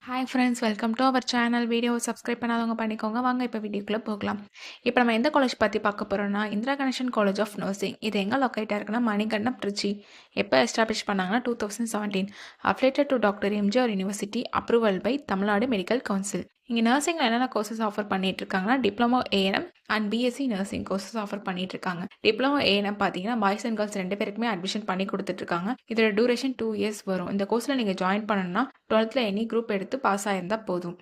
Hi friends, welcome to our channel. Video subscribe பண்ணாதவங்க பண்ணிக்கோங்க. வாங்க இப்போ வீடியோக்குள்ளே போகலாம். இப்போ நம்ம எந்த காலேஜ் பற்றி பார்க்க போகிறோம்னா, Indira Ganesan college of nursing. இது எங்கே லொக்கேட்டாக இருக்குன்னா மணிகண்டம், திருச்சி. எப்போ எஸ்டாப்ளிஷ் பண்ணாங்கன்னா 2017. Affiliated to doctor MGR university. Approval by Tamil Nadu medical council. இங்கே நர்சிங்கில் என்னென்ன கோர்சஸ் ஆஃபர் பண்ணிட்டு இருக்காங்கன்னா, diploma ANM and BSc nursing courses offer பண்ணிட்டு இருக்காங்க. டிப்ளமோ ஏஎன்எம் பார்த்தீங்கன்னா பாய்ஸ் அண்ட் கேர்ள்ஸ் 2 பேருக்குமே அட்மிஷன் பண்ணி கொடுத்துட்ருக்காங்க. இதோட டூரேஷன் 2 இயர்ஸ் வரும். இந்த கோர்ஸில் நீங்கள் ஜாயின் பண்ணணும்னா 12th எனி குரூப் எடுத்து பாஸ் ஆயிருந்தால் போதும்.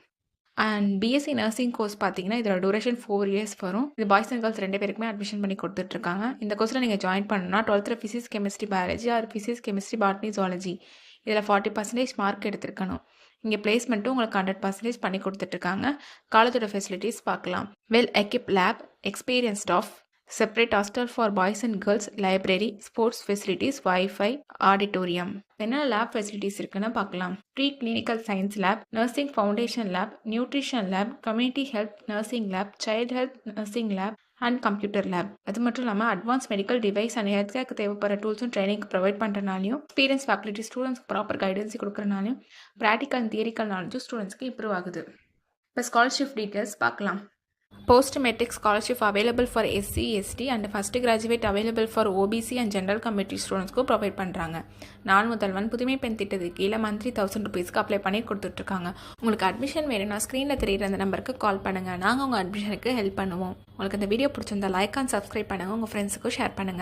அண்ட் பிஎஸ்சி நர்சிங் கோர்ஸ் பார்த்தீங்கன்னா இதோட டூரேஷன் 4 இயர்ஸ் வரும். இது பாய்ஸ் அண்ட் கேர்ள்ஸ் 2 பேருக்குமே அட்மிஷன் பண்ணி கொடுத்துட்ருக்காங்க. இந்த கோர்ஸில் நீங்கள் ஜாயின் பண்ணணும்னா 12th physics chemistry biology R physics chemistry botany zoology இதில் 40% மார்க் எடுத்திருக்கணும். இங்கே பிளேஸ்மெண்ட்டும் உங்களுக்கு 100% பண்ணி கொடுத்துட்ருக்காங்க. காலேஜோட ஃபெசிலிட்டிஸ் பார்க்கலாம். Well equipped lab, experience staff, separate hostel for boys and girls, library, sports facilities, wifi, auditorium. என்ன லேப் ஃபெசிலிட்டிஸ் இருக்குன்னு பார்க்கலாம். Pre clinical science lab, nursing foundation lab, nutrition lab, community health nursing lab, child health nursing lab and computer lab. அது மட்டும் இல்லாமல் advance medical device and health கேருக்கு தேவைப்படுற டூல்ஸும் training provide பண்ணுறனாலையும், எக்ஸ்பீரியன்ஸ் ஃபேக்கல்ட்டி ஸ்டூடெண்ட்ஸ்க்கு ப்ராப்பர் கைடன்ஸ் கொடுக்குறனாலையும் practical and theoretical நாலேஜும் ஸ்டூடெண்ட்ஸ்க்கு இம்ப்ரூவ் ஆகுது. இப்போ ஸ்காலர்ஷிப் டீட்டெயில்ஸ் பார்க்கலாம். Post metric scholarship available for SC, ST and first graduate available for OBC and general committee ஸ்டூடெண்ட்ஸ்க்கு ப்ரொவைட் பண்ணுறாங்க. நாள் முதல்வன் புதுமை பெண் திட்டத்துக்கு கீழே மந்த்லி 1000 ருபீஸ்க்கு அப்ளை பண்ணி கொடுத்துட்ருக்காங்க. உங்களுக்கு அட்மிஷன் வேணும்னா ஸ்க்ரீனில் தெரியுற அந்த நம்பருக்கு கால் பண்ணுங்கள். நாங்கள் உங்கள் அட்மிஷனுக்கு ஹெல்ப் பண்ணுவோம். உங்களுக்கு இந்த வீடியோ பிடிச்சிருந்தா லைக் அண்ட் சப்ஸ்கிரைப் பண்ணுங்கள். உங்கள் ஃப்ரெண்ட்ஸுக்கும் ஷேர் பண்ணுங்கள்.